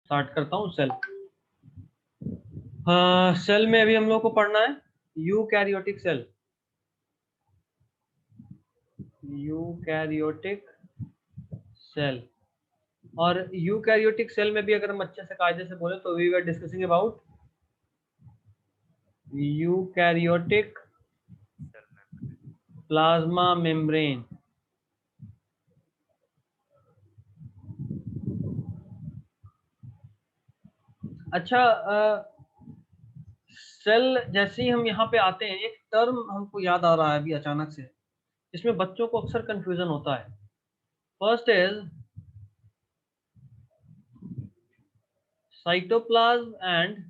Start करता हूँ cell. Cell में अभी हम लोग को पढ़ना है यूकैरियोटिक सेल। यूकैरियोटिक सेल, और यूकैरियोटिक सेल में भी अगर हम अच्छे से कायदे से बोले तो we were discussing about eukaryotic plasma membrane. अच्छा, सेल जैसे ही हम यहाँ पे आते हैं, एक टर्म हमको याद आ रहा है अभी अचानक से, इसमें बच्चों को अक्सर कंफ्यूजन होता है। First is cytoplasm and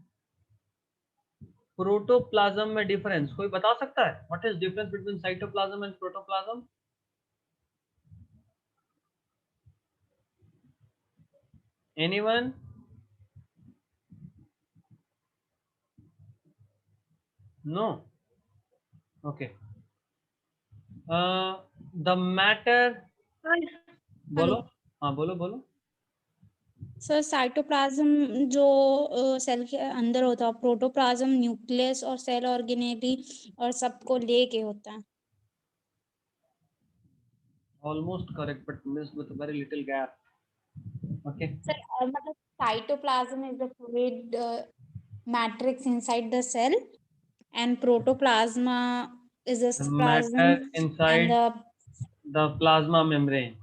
protoplasm में डिफरेंस कोई बता सकता है? What is difference between cytoplasm and protoplasm? Anyone? No? Okay. The matter, hello बोलो। हाँ बोलो बोलो। सर, साइटोप्लाज्म जो सेल के अंदर होता है, प्रोटोप्लाज्म न्यूक्लियस और सेल ऑर्गेनेली और सबको लेके होता है। Almost correct but miss with very little gap. Okay. Sir मतलब cytoplasm is the fluid matrix inside the cell and protoplasma is the plasm matter and inside the the plasma membrane.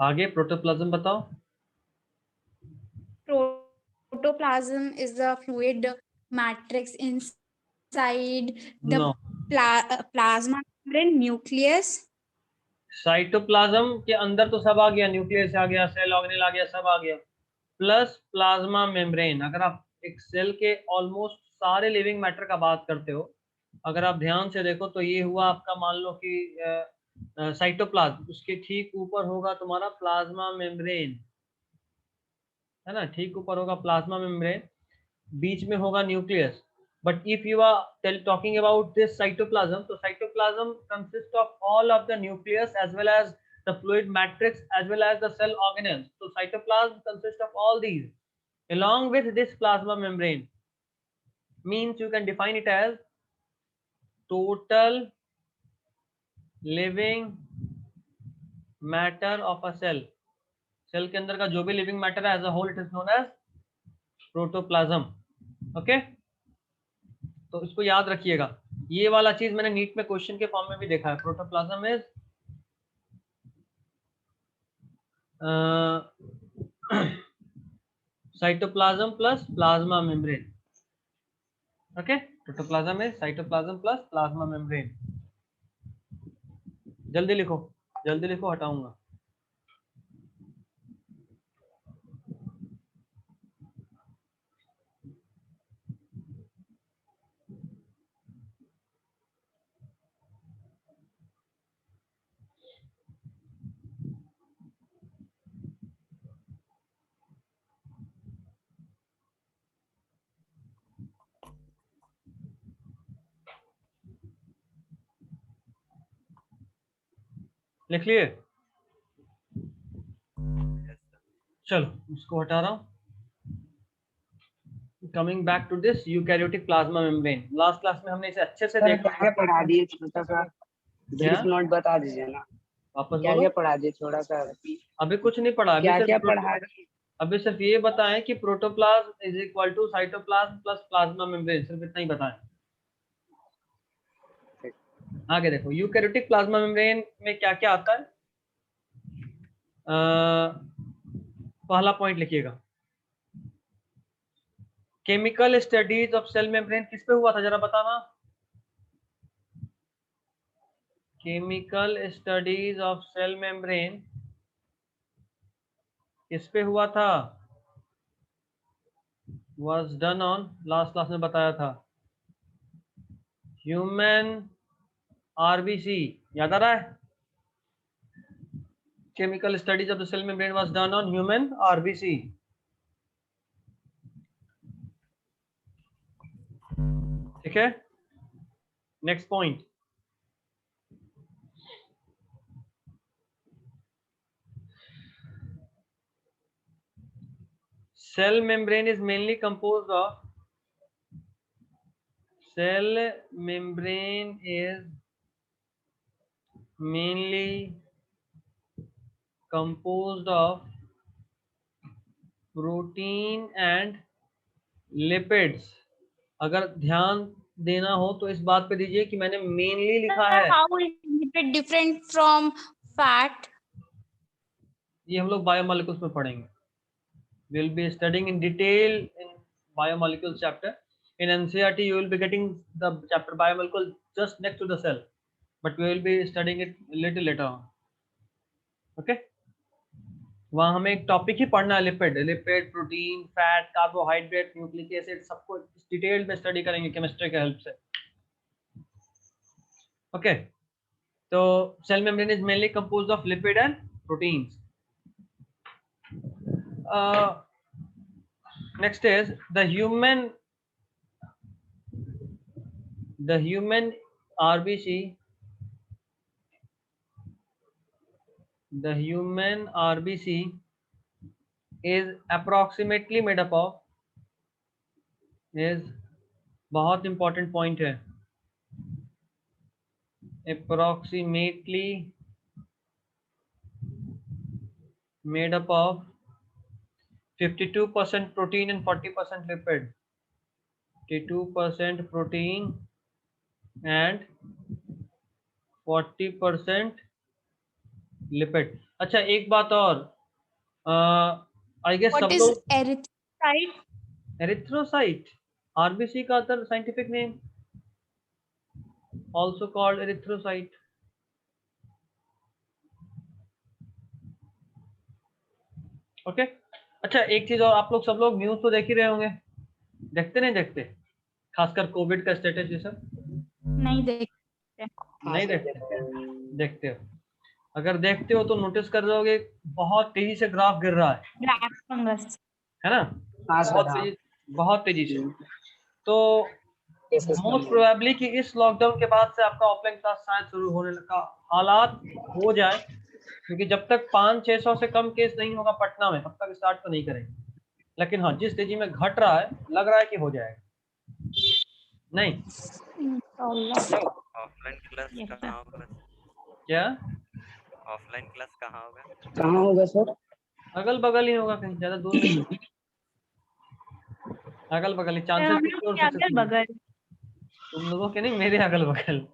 आगे protoplasm बताओ। protoplasm is the fluid matrix inside the no, plasma membrane nucleus. Cytoplasm के अंदर तो सब आ गया, nucleus आ गया, cell organelle आ गया, सब आ गया, प्लस प्लाज्मा मेम्ब्रेन। अगर आप एक सेल के ऑलमोस्ट सारे लिविंग मैटर का बात करते हो, अगर आप ध्यान से देखो तो ये हुआ आपका, मान लो कि साइटोप्लाज्म, उसके ठीक ऊपर होगा तुम्हारा प्लाज्मा मेम्ब्रेन, है ना, ठीक ऊपर होगा प्लाज्मा मेम्ब्रेन, बीच में होगा nucleus. But if you are talking about this cytoplasm, तो cytoplasm consist of all of the nucleus as well as the fluid matrix as well as the cell organelles. So cytoplasm consists of all these along with this plasma membrane. Means you can define it as total living matter of a cell. Cell के अंदर का जो भी living matter है as a whole it is known as protoplasm. Okay, तो इसको याद रखिएगा। ये वाला चीज मैंने नीट में क्वेश्चन के फॉर्म में भी देखा है। Protoplasm is cytoplasm plus plasma membrane. Okay, protoplasm is cytoplasm plus plasma membrane. जल्दी लिखो, जल्दी लिखो, हटाऊंगा। लिख लिए? चलो इसको हटा रहा हूँ। Coming back to this eukaryotic plasma membrane, last class में हमने इसे अच्छे से सर देखा। क्या क्या पढ़ा दिए, छोटा सा क्या? ब्रीफ नोट बता दीजिए ना। वापस क्या बोलो। क्या पढ़ा दिए, थोड़ा सा अभी कुछ नहीं पढ़ा, अभी क्या क्या सिर्फ पढ़ा दिए। अभी सिर्फ ये बताएं कि protoplasm is equal to cytoplasm plus plasma membrane, सिर्फ इतना ही बताएं। आगे देखो यूकैरियोटिक प्लाज्मा मेम्ब्रेन में क्या क्या आता है। पहला पॉइंट लिखिएगा, chemical studies of cell membrane किस पे हुआ था जरा बताना। Chemical studies of cell membrane किस पे हुआ था? was done on, last class में बताया था, ह्यूमन आरबीसी। याद आ रहा है? Chemical studies of the cell membrane was done on human RBC. ठीक है, next point, cell membrane is mainly composed of protein and lipids. अगर ध्यान देना हो तो इस बात पे दीजिए कि मैंने मेनली लिखा है। How is lipid different from fat? ये हम लोग बायोमोलिक्यूल्स में पढ़ेंगे। We will be studying in detail in biomolecules chapter. In NCERT, you will be getting the chapter biomolecule just next to the cell, but we will be studying it little later on. Okay? वहाँ हमें एक topic ही पढ़ना है, lipid, protein, fat, carbohydrate, nucleic acid, सबको detail में study करेंगे chemistry के हेल्प से। ओके, तो cell membrane is mainly composed of lipid and proteins. Next is the human RBC. The human RBC is approximately made up of, is बहुत important point है, approximately made up of 52% protein and 40% lipid. 52% protein and 40% lipid. अच्छा, एक बात और, I guess What सब is लोग erythrocyte? erythrocyte, RBC का other scientific name, also called erythrocyte. Okay, अच्छा एक चीज और, आप लोग सब लोग न्यूज तो देख ही रहे होंगे, देखते नहीं देखते, खासकर कोविड का स्टेटस ये सब नहीं देखते। नहीं देखते, देखते हो? अगर देखते हो तो नोटिस कर रहे होगे बहुत तेजी से ग्राफ गिर रहा है, ब्लैक फंगस है ना? हाँ बहुत सर, हाँ। तेजी, बहुत तेजी से। तो Cases मोस्ट कम है। प्रोबेबली कि इस लॉकडाउन के बाद से आपका ऑफलाइन क्लास शायद शुरू होने का हालात हो जाए, क्योंकि जब तक 500-600 से कम केस नहीं होगा पटना में, तब तक स्टार्ट तो नहीं करेंगे। लेकिन हाँ, जिस तेजी में घट रहा है, लग रहा है कि हो जाएगा। नहीं ऑफलाइन क्लास कहाँ होगा? क्या ऑफलाइन क्लास कहाँ होगा? कहाँ होगा सर? अगल बगल ही होगा, कहीं ज्यादा दूर नहीं, अगल बगल ही। चांसेस बगल तुम लोगों के नहीं, मेरे अगल बगल।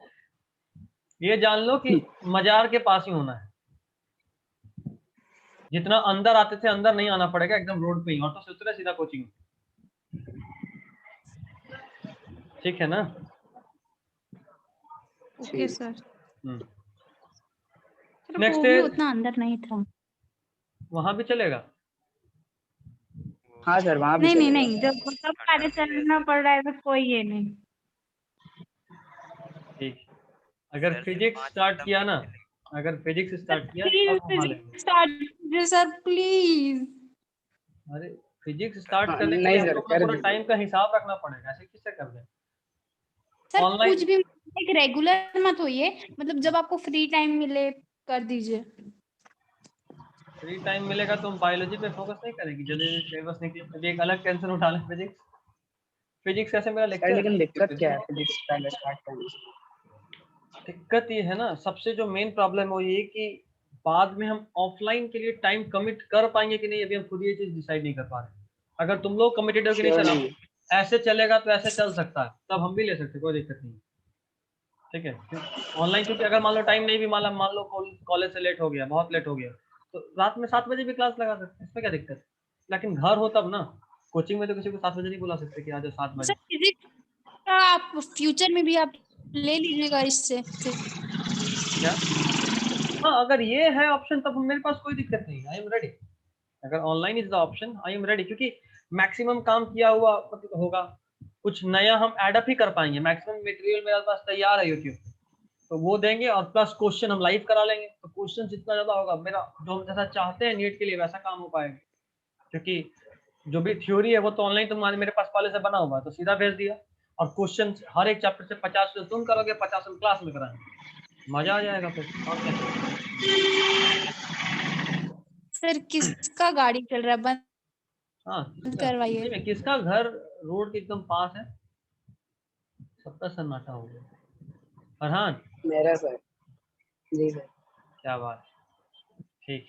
ये जान लो कि मजार के पास ही होना है। जितना अंदर आते थे अंदर नहीं आना पड़ेगा, एकदम रोड पे ही, ऑटो से उतरे सीधा कोचिंग। ठीक है ना? Okay sir. नेक्स्ट वो भी उतना अंदर नहीं था। वहां भी चलेगा? हाँ सर, वहाँ भी नहीं चलेगा। नहीं, जब सब कार्य चलना पड़ रहा है तो कोई ये नहीं। ठीक, अगर फिजिक्स स्टार्ट किया ना, अगर फिजिक्स स्टार्ट किया तब वहां लेंगे। Please sir please. अरे फिजिक्स स्टार्ट हाँ, करने के नहीं लिए हम सर, लोग को कर पूरा दीजिए। टाइम का हिसाब रखना पड़ेगा, ऐसे किससे कर दें? सर Online- कुछ भी एक रेगुलर मत होइए, मतलब जब आपको फ्री टाइम मिले कर दीजिए। फ्री टाइम मिलेगा तो हम बायोलॉजी पे फोकस नहीं करेंगे, जल्दी सिलेबस निकले कभी एक अलग टेंशन उठा लें। फिजिक्स कैसे मेरा सर लेक्चर, लेकिन दिक्कत क्या है फिजिक्स पहले स्टार्ट करने से? दिक्कत ये है ना, सबसे जो मेन प्रॉब्लम वो ये कि बाद में हम ऑफलाइन के लिए टाइम कमिट कर पाएंगे कि नहीं, अभी हम खुद ये चीज डिसाइड नहीं कर पा रहे। अगर तुम लोग कमिटेड हो कि नहीं Sure सर नहीं। ऐसे चलेगा तो ऐसे चल सकता है, तब हम भी ले सकते, कोई दिक्कत नहीं। ठीक है, ऑनलाइन क्योंकि अगर मान लो टाइम नहीं भी मान लो कॉलेज से लेट हो गया, बहुत लेट हो गया, तो रात में 7 बजे भी क्लास लगा सकते, इसमें क्या दिक्कत? लेकिन घर हो तब ना, कोचिंग में तो किसी को 7 बजे नहीं बुला सकते कि आ जाओ 7 बजे। सर फिजिक्स का आप फ्यूचर में भी आप ले लीजिएगा इससे। क्या? हाँ, अगर ये है ऑप्शन तब मेरे पास कोई दिक्कत नहीं, आई एम रेडी। अगर online is the option, I am ready, क्योंकि मैक्सिमम काम किया हुआ मतलब होगा, कुछ नया हम एडअप ही कर पाएंगे। मैक्सिमम मटेरियल मेरे पास तैयार है यूट्यूब, तो वो देंगे, और प्लस क्वेश्चन हम लाइव करा लेंगे, तो क्वेश्चन जितना ज्यादा होगा, मेरा जो हम जैसा चाहते हैं नीट के लिए वैसा काम हो पाएगा। क्योंकि जो भी थ्योरी है वो तो ऑनलाइन तुम्हारे मेरे पास पहले से बना हुआ है, तो सीधा भेज दिया, और क्वेश्चन हर एक चैप्टर से 50 तुम करोगे, 50 हम क्लास में कराएंगे, मजा आ जाएगा फिर। और क्या? सर किसका गाड़ी चल रहा है? बंद हाँ करवाइए। सही में, किसका घर रोड के एकदम पास है? सबका सन्नाटा हो गया। फरहान, मेरा सर। जी सर। क्या बात, ठीक,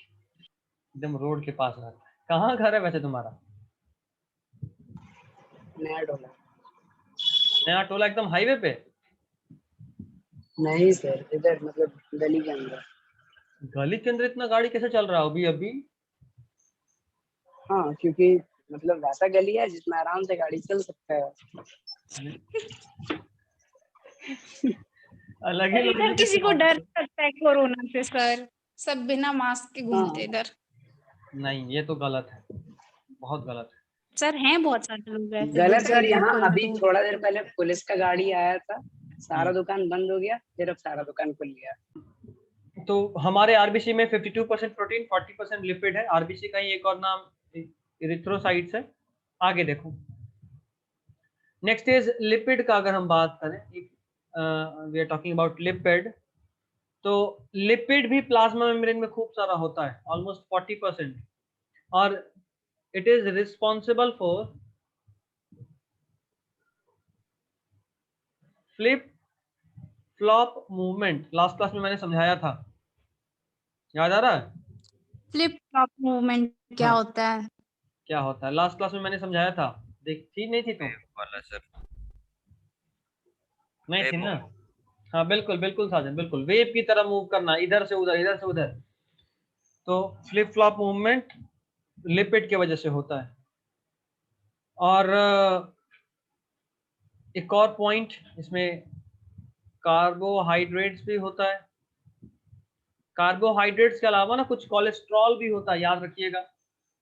एकदम रोड के पास रहता है। कहाँ घर है वैसे तुम्हारा? नया टोला। नया टोला एकदम हाईवे पे? नहीं सर, इधर मतलब गली के अंदर। गली के अंदर इतना गाड़ी कैसे चल रहा है अभी अभी? हाँ, क्योंकि मतलब वैसा गली है जिसमें आराम से गाड़ी चल सकता है। अलग ही इधर लॉजिक है किसी को तुम्हारा। डर लगता है कोरोना से सर, सब बिना मास्क के घूमते हाँ। इधर। नहीं, ये तो गलत है, बहुत गलत है। सर हैं बहुत सारे लोग ऐसे गलत जिनका सर, इधर यहाँ कोई अभी दूर। थोड़ा देर पहले पुलिस का गाड़ी आया था, सारा हम्म। दुकान बंद हो गया, फिर अब सारा दुकान खुल गया। तो हमारे आरबीसी में 52% प्रोटीन 40% लिपिड है। आरबीसी का ही एक और नाम इरिथ्रोसाइट्स है। आगे देखो, नेक्स्ट इज लिपिड का अगर हम बात करें, we are talking about lipid, तो लिपिड भी प्लाज्मा मेम्ब्रेन में खूब सारा होता है, ऑलमोस्ट 40%, और it is responsible for flip flop movement. Last class में मैंने समझाया था, याद आ रहा है? फ्लिप फ्लॉप मूवमेंट क्या हाँ, होता है? क्या होता है लास्ट क्लास में मैंने समझाया था, देख थी नहीं थी तुम? वाला सर, नहीं वेव थी ना? मूव। हाँ बिल्कुल बिल्कुल साजन, बिल्कुल वेव की तरह मूव करना, इधर से उधर इधर से उधर। तो फ्लिप फ्लॉप मूवमेंट लिपिड की वजह से होता है। और एक और पॉइंट इसमें, कार्बोहाइड्रेट्स भी होता है। कार्बोहाइड्रेट्स के अलावा ना कुछ कोलेस्ट्रॉल भी होता है, याद रखिएगा,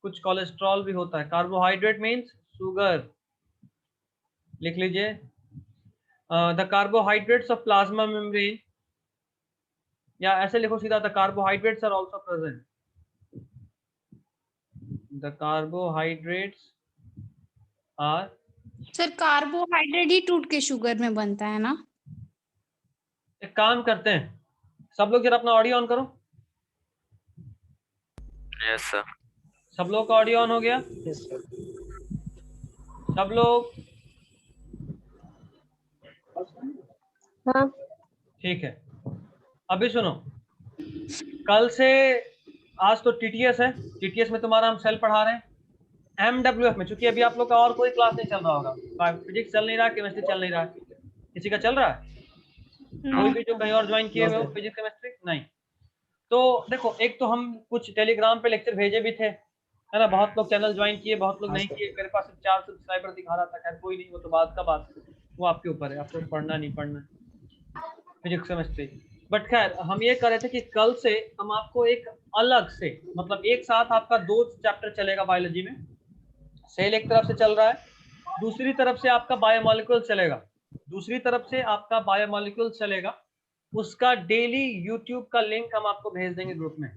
कुछ कोलेस्ट्रॉल भी होता है। कार्बोहाइड्रेट मीन्स शुगर, लिख लीजिए। The carbohydrates of plasma membrane, या ऐसे लिखो सीधा, the carbohydrates are also present. The carbohydrates are, sir carbohydrate ही टूट के शुगर में बनता है ना? एक काम करते हैं, सब लोग जरा अपना ऑडियो ऑन करो। Yes sir. सब लोग का ऑडियो ऑन हो गया? Yes sir. सब लोग? हाँ ठीक है, अभी सुनो, कल से, आज तो टीटीएस है, टीटीएस में तुम्हारा हम सेल पढ़ा रहे हैं। एमडब्ल्यूएफ में, चूंकि अभी आप लोग का और कोई क्लास नहीं चल रहा होगा, फिजिक्स चल नहीं रहा, केमिस्ट्री चल नहीं रहा है, किसी का चल रहा है? कोई भी जो कहीं और ज्वाइन किए हुए हो, फिजिक्स केमिस्ट्री नहीं? तो देखो, एक तो हम कुछ टेलीग्राम पे लेक्चर भेजे भी थे, है ना, बहुत लोग चैनल ज्वाइन किए, बहुत लोग नहीं किए। मेरे पास 4 सब्सक्राइबर दिखा रहा था, खैर कोई नहीं, वो तो बात का बात, वो आपके ऊपर है, आपको पढ़ना नहीं पढ़ना फिजिक्स केमिस्ट्री। बट खैर, हम ये कर रहे थे कि कल से हम आपको एक अलग से, मतलब एक साथ आपका 2 चैप्टर चलेगा बायोलॉजी में। सेल एक तरफ से चल रहा है, दूसरी तरफ से आपका बायोमोलिक्यूल चलेगा, दूसरी तरफ से आपका बायोमोलिक्यूल चलेगा। उसका डेली यूट्यूब का लिंक हम आपको भेज देंगे ग्रुप में,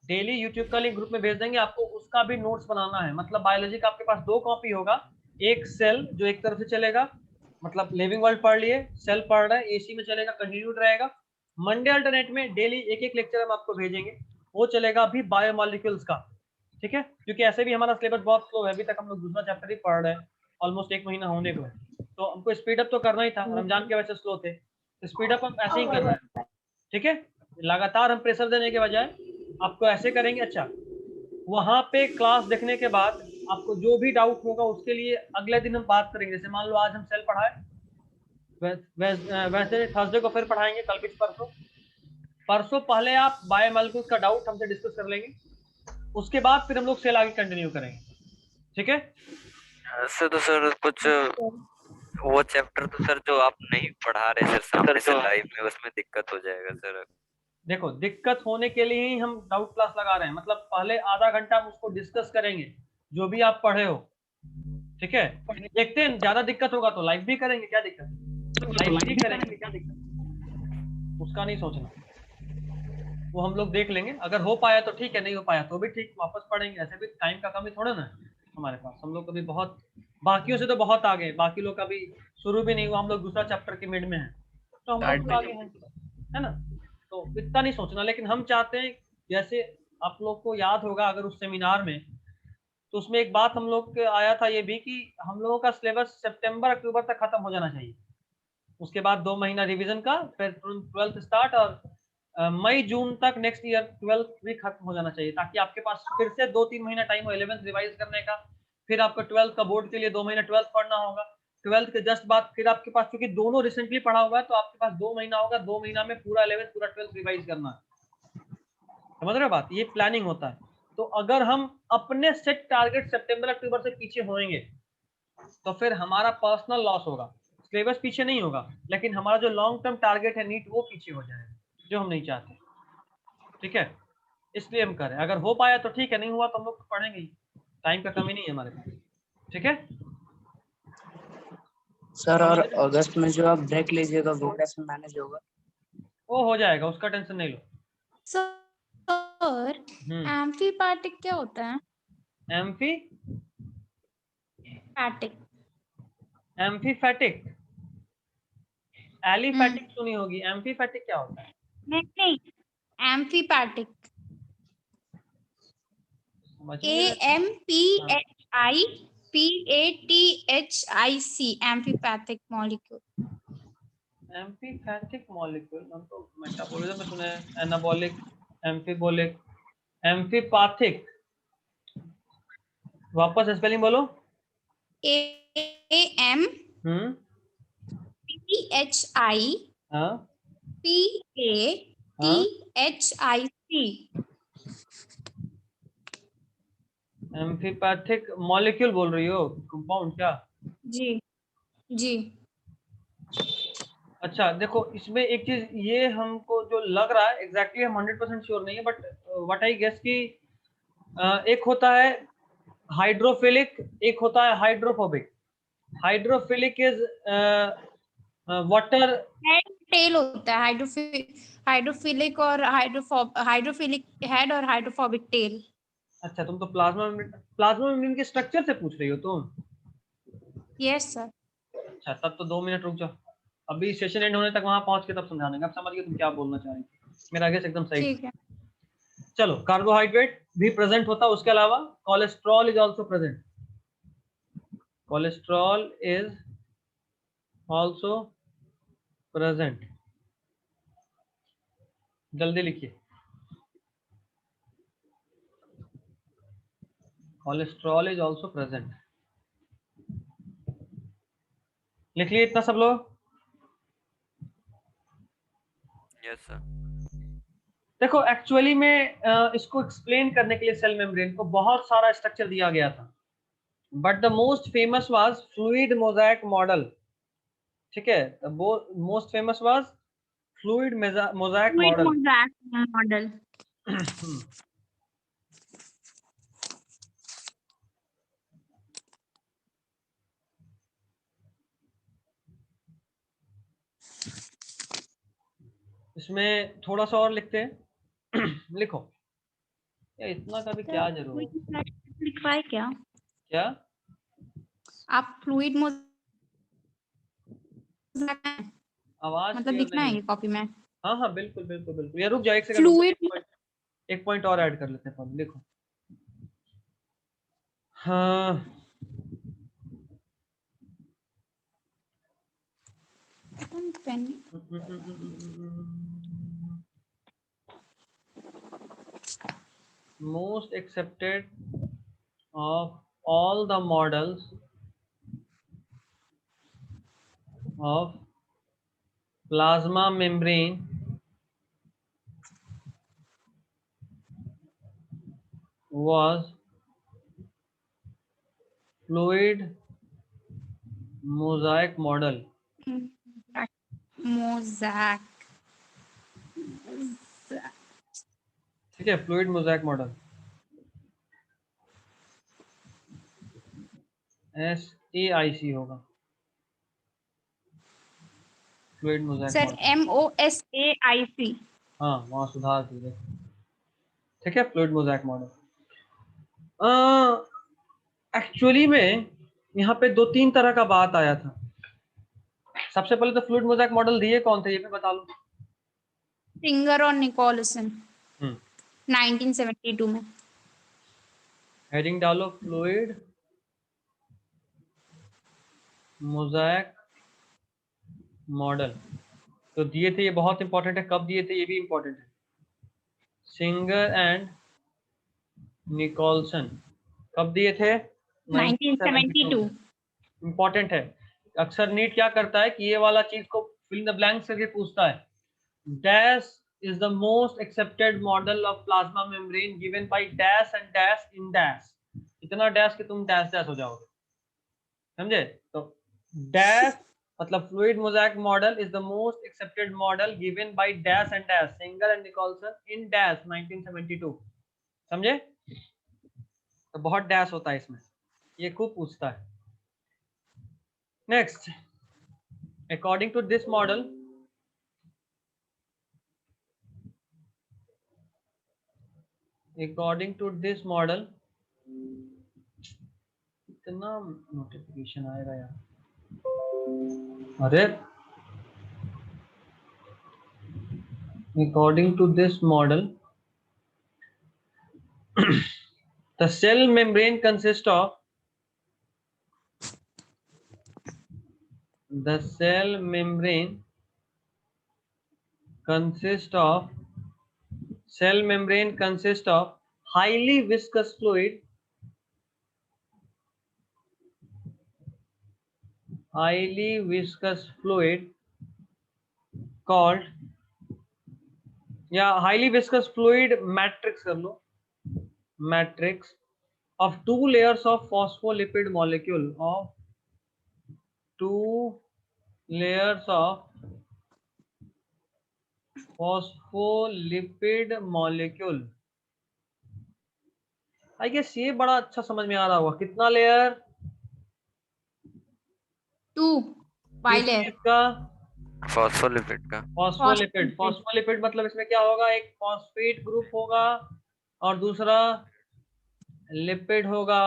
डेली यूट्यूब का लिंक ग्रुप में भेज देंगे आपको। उसका भी नोट्स बनाना है, मतलब बायोलॉजी का आपके पास 2 कॉपी होगा, एक सेल जो एक तरफ से चलेगा, मतलब लिविंग वर्ल्ड पढ़ लिए, सेल पढ़ रहे हैं, एसी में चलेगा, कंटिन्यूड रहेगा। मंडे अल्टरनेट में डेली एक एक लेक्चर हम आपको भेजेंगे, वो चलेगा अभी बायोमोलिक्यूल्स का, ठीक है? क्योंकि ऐसे भी हमारा सिलेबस बहुत स्लो है, अभी तक हम लोग दूसरा चैप्टर ही पढ़ रहे हैं, ऑलमोस्ट 1 महीना होने को है, तो हमको स्पीड अप तो करना ही था, रमजान के वजह से स्लो थे, स्पीड अप हम ऐसे ही कर रहे हैं, ठीक है? लगातार हम प्रेशर देने के बजाय आपको ऐसे करेंगे। अच्छा, वहां पे क्लास देखने के बाद आपको जो भी डाउट होगा उसके लिए अगले दिन हम बात करेंगे। जैसे मान लो आज हम सेल पढ़ाए, वैसे थर्सडे को फिर पढ़ाएंगे, कल भी परसों पहले आप बायोमोलिक्यूल्स का डाउट हमसे डिस्कस कर लेंगे, उसके बाद फिर हम लोग सेल आगे कंटिन्यू करेंगे, ठीक है? सर तो सर कुछ वो चैप्टर तो सर जो आप नहीं पढ़ा रहे सर सामने से लाइव में, उसमें दिक्कत हो जाएगा सर। देखो, दिक्कत होने के लिए ही हम डाउट क्लास लगा रहे हैं, मतलब पहले आधा घंटा हम उसको डिस्कस करेंगे जो भी आप पढ़े हो, ठीक है? देखते हैं, ज्यादा दिक्कत होगा तो लाइव भी करेंगे, क्या दिक्कत, लाइव भी करेंगे, क्या दिक्कत, उसका नहीं सोचना, वो हम लोग देख लेंगे। अगर हो पाया तो ठीक है, नहीं हो पाया तो भी ठीक, वापस पढ़ेंगे। ऐसे भी टाइम का कमी थोड़ा ना है हमारे पास, हम लोग कभी बहुत, बाकियों से तो बहुत आगे, बाकी लोग कभी शुरू भी नहीं हुआ, हम लोग दूसरा चैप्टर के मिड में हैं, तो हम लोग आगे हैं, है ना? तो इतना नहीं सोचना। लेकिन हम चाहते हैं, जैसे आप लोग को याद होगा, अगर उस सेमिनार में तो उसमें एक बात हम लोग के आया था ये भी कि हम लोगों का सिलेबस सितंबर अक्टूबर तक खत्म हो जाना चाहिए, उसके बाद 2 महीना रिवीजन का, फिर 12th स्टार्ट, और मई जून तक नेक्स्ट ईयर 12th भी खत्म हो जाना चाहिए, ताकि आपके पास फिर से 2-3 महीना टाइम हो 11th रिवाइज करने का, फिर आपको 12th का बोर्ड के लिए 2 महीना 12th पढ़ना होगा, 12th के जस्ट बाद फिर आपके पास, क्योंकि दोनों रिसेंटली पढ़ा हुआ है, तो आपके पास 2 महीना होगा, 2 महीना में पूरा 11th पूरा 12th रिवाइज करना है। समझ रहे हो बात? ये प्लानिंग होता है। तो अगर हम अपने सेट टारगेट सितंबर अक्टूबर से पीछे होंगे तो फिर हमारा पर्सनल लॉस होगा, सिलेबस पीछे नहीं होगा, लेकिन हमारा जो लॉन्ग टर्म टारगेट है नीट वो पीछे हो जाएगा, जो हम नहीं चाहते। ठीक है, इसलिए हम करें, अगर हो पाया तो ठीक है, नहीं हुआ तो हम लोग तो पढ़ेंगे ही, टाइम का कमी नहीं है हमारे पास। ठीक है सर, और अगस्त में जो आप ब्रेक लीजिएगा वो कैसे मैनेज होगा? वो हो जाएगा, उसका टेंशन नहीं लो। सर एम्फीपैथिक क्या होता है? पैटिक एम्फीफैटिक, एलिफैटिक सुनी होगी, एम्फीफैटिक क्या होता है? नहीं, amphipathic, AMPHIPATHIC, amphipathic molecule. Amphipathic molecule, हम तो मेटाबॉलिज्म में सुने हैं, एनाबॉलिक, एम्फीबोलिक, एम्फीपैथिक, वापस स्पेलिंग बोलो। AMPHIPATHIC। एम्फीपैथिक मॉलिक्यूल बोल रही हो, कंपाउंड क्या? जी जी। अच्छा देखो, इसमें एक चीज ये हमको जो लग रहा है, एग्जैक्टली हम 100% श्योर नहीं है, बट व्हाट आई गेस कि एक होता है हाइड्रोफिलिक, एक होता है hydrophobic. Hydrophilic is water, head tail होता है, हाइड्रोफिलिक और हाइड्रोफिलिक हेड और हाइड्रोफोबिक टेल। अच्छा तुम तो प्लाज्मा मेम्ब्रेन के स्ट्रक्चर से पूछ रही हो तुम? Yes sir. अच्छा तब तो 2 मिनट रुक जाओ, अभी सेशन एंड होने तक वहां पहुंच के तब समझा देंगे। अब समझ गए तुम क्या बोलना चाह रही थी, मेरा गेस एकदम सही। ठीक है। चलो, कार्बोहाइड्रेट भी प्रेजेंट होता है, उसके अलावा cholesterol is also present, cholesterol is also present. जल्दी लिखिए, कोलेस्ट्रॉल इज आल्सो प्रेजेंट। लिख लिए इतना सब लोग? Yes sir. देखो एक्चुअली में इसको एक्सप्लेन करने के लिए सेल मेम्ब्रेन को बहुत सारा स्ट्रक्चर दिया गया था, but the most famous was fluid Mosaic model. ठीक है, the most famous was fluid Mosaic model. इसमें थोड़ा सा और लिखते हैं। लिखो, या इतना का भी क्या जरूरत है? लिखवाए क्या क्या? आप? फ्लूइड आवाज मतलब क्लियर लिखना नहीं है है। ये कॉपी में? हाँ हाँ बिल्कुल बिल्कुल बिल्कुल, या रुक जाओ एक सेकंड, फ्लूइड एक पॉइंट और ऐड कर लेते हैं पहले, लिखो। हाँ pen. most accepted of all the models of plasma membrane was fluid mosaic model। Mosaic. ठीक है, फ्लूइड मोजाइक मॉडल, SAIC होगा, fluid Mosaic sir model. MOSAIC। हाँ वहाँ सुधार दीजिए। ठीक है, फ्लूइड मोजाइक मॉडल। एक्चुअली में यहाँ पे 2-3 तरह का बात आया था। सबसे पहले तो फ्लूइड मोजाइक मॉडल दिए कौन थे ये भी बता लो। सिंगर और निकोलसन 1972 में। हेडिंग डालो फ्लूइड मोज़ेक मॉडल। तो दिए थे, ये बहुत इंपॉर्टेंट है, कब दिए थे ये भी इंपॉर्टेंट है। सिंगर एंड निकोलसन कब दिए थे? 1972। इंपॉर्टेंट है। अक्सर नीट क्या करता है कि ये वाला चीज को फिल द ब्लैंक्स करके पूछता है। Dash is the most accepted model of plasma membrane given by dash and dash in dash. इतना डैश कि तुम डैश डैश हो जाओगे, समझे? तो डैश मतलब fluid mosaic model is the most accepted model given by dash and dash Singer and Nicolson in dash 1972। समझे? तो बहुत डैश होता है इसमें, ये खूब पूछता है। Next, according to this model इतना नोटिफिकेशन आएगा यार, अरे according to this model the cell membrane consists of highly viscous fluid called या highly viscous fluid matrix कर लो, matrix of two layers of phospholipid molecule I guess ये बड़ा अच्छा समझ में आ रहा होगा। कितना लेयर? 2 बाइलेयर का फॉस्फोलिपिड का। फॉस्फोलिपिड मतलब इसमें क्या होगा? एक फॉस्फेट ग्रुप होगा और दूसरा लिपिड होगा।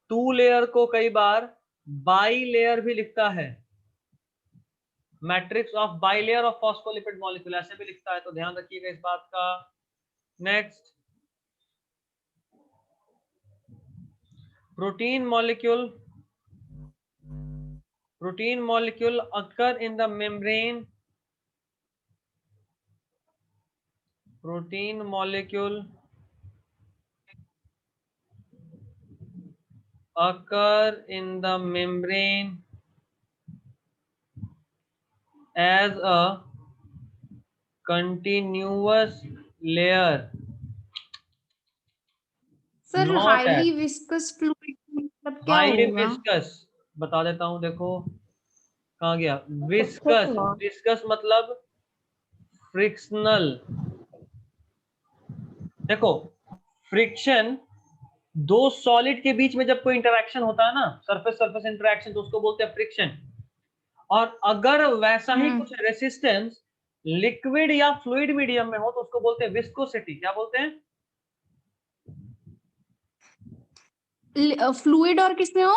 2 लेयर को कई बार बाई लेयर भी लिखता है, matrix of by layer of phospholipid molecule ऐसे भी लिखता है, तो ध्यान रखिएगा इस बात का। Next, protein molecule occur in the membrane as a continuous layer sir Not highly at- viscous fluid मतलब क्या हाईली होगा? विस्कस बता देता हूं, देखो कहाँ गया विस्कस मतलब फ्रिक्शनल। देखो फ्रिक्शन, दो सॉलिड के बीच में जब कोई इंटरेक्शन होता है ना, सरफेस इंटरेक्शन, तो उसको बोलते हैं फ्रिक्शन। और अगर वैसा ही कुछ रेसिस्टेंस लिक्विड या फ्लूइड मीडियम में हो तो उसको बोलते हैं विस्कोसिटी। क्या बोलते हैं? फ्लूइड और किसमें हो?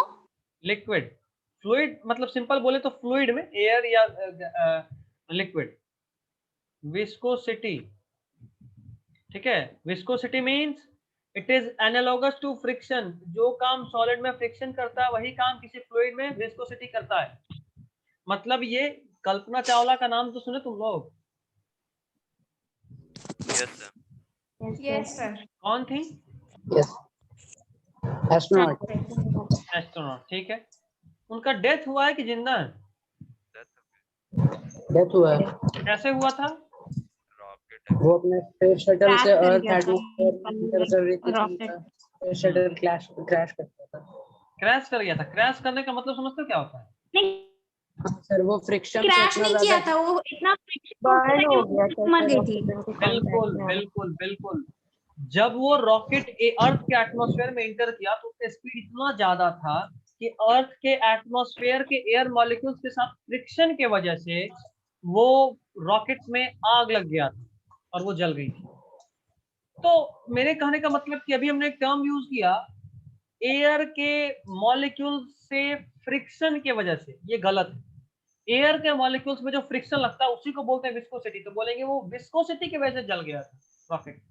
लिक्विड। फ्लूइड मतलब सिंपल बोले तो फ्लूइड में एयर या लिक्विड। विस्कोसिटी, ठीक है? Viscosity means it is analogous to friction. जो काम सॉलिड में फ्रिक्शन करता है वही काम किसी फ्लूइड में विस्कोसिटी करता है। मतलब ये कल्पना चावला का नाम तो सुने तुम लोग? Yes sir. कौन थी? Yes, astronaut. एस्ट्रोनॉट, ठीक है। उनका डेथ हुआ है कि जिंदा है? डेथ हुआ है। कैसे हुआ था? वो अपने स्पेस शटल से Crash कर अर्थ गया था। एटमॉस्फेयर एंटर कर रही थी, Rocket। स्पेस शटल क्रैश करता था। क्रैश कर गया था। क्रैश करने का मतलब समझते हो क्या होता है? नहीं, सर वो फ्रिक्शन से क्रैश इतना नहीं किया ज्यादा था, वो इतना बर्न हो गया मर गई थी। बिल्कुल। जब वो रॉकेट अर्थ के एटमॉस्फेयर में एंटर किया तो उसका स्पीड इतना ज्यादा था कि अर्थ के एटमॉस्फेयर के एयर मॉलिक्यूल्स के साथ फ्रिक्शन के वजह से वो रॉकेट्स में आग लग गया था और वो जल गई थी। तो मेरे कहने का मतलब कि अभी हमने एक टर्म यूज किया एयर के मॉलिक्यूल से फ्रिक्शन के वजह से, ये गलत है। एयर के मॉलिक्यूल्स में जो फ्रिक्शन लगता है उसी को बोलते हैं विस्कोसिटी। तो बोलेंगे वो विस्कोसिटी की वजह से जल गया था रॉकेट,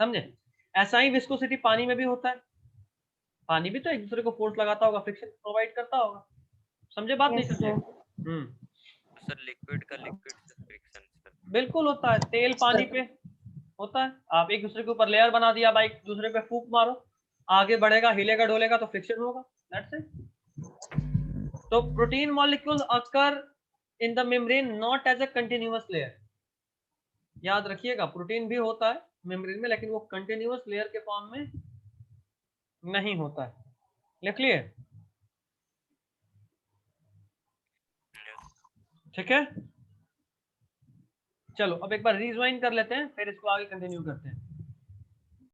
समझे? ऐसा ही विस्कोसिटी पानी में भी होता है। पानी भी तो एक दूसरे को फोर्स लगाता होगा, फ्रिक्शन प्रोवाइड करता होगा। समझे बात नहीं Yes, समझे? sir. सर लिक्विड का लिक्विड से फ्रिक्शन सर। बिल्कुल होता है, तेल पानी पे होता है। आप एक दूसरे के ऊपर लेयर बना दिया, बाइक दूसरे पे फूंक मारो, आगे बढ़ेगा, हिलेगा डोलेगा तो फ्रिक्शन होगा, दैट्स इट। तो protein molecules occur in the membrane not as a continuous layer. याद रखिएगा, प्रोटीन भी होता है मेम्ब्रेन में, लेकिन वो कंटिन्यूअस लेयर के फॉर्म में नहीं होता है। लिख लिए? ठीक है, चलो अब एक बार रिवाइंड कर लेते हैं, फिर इसको आगे कंटिन्यू करते हैं।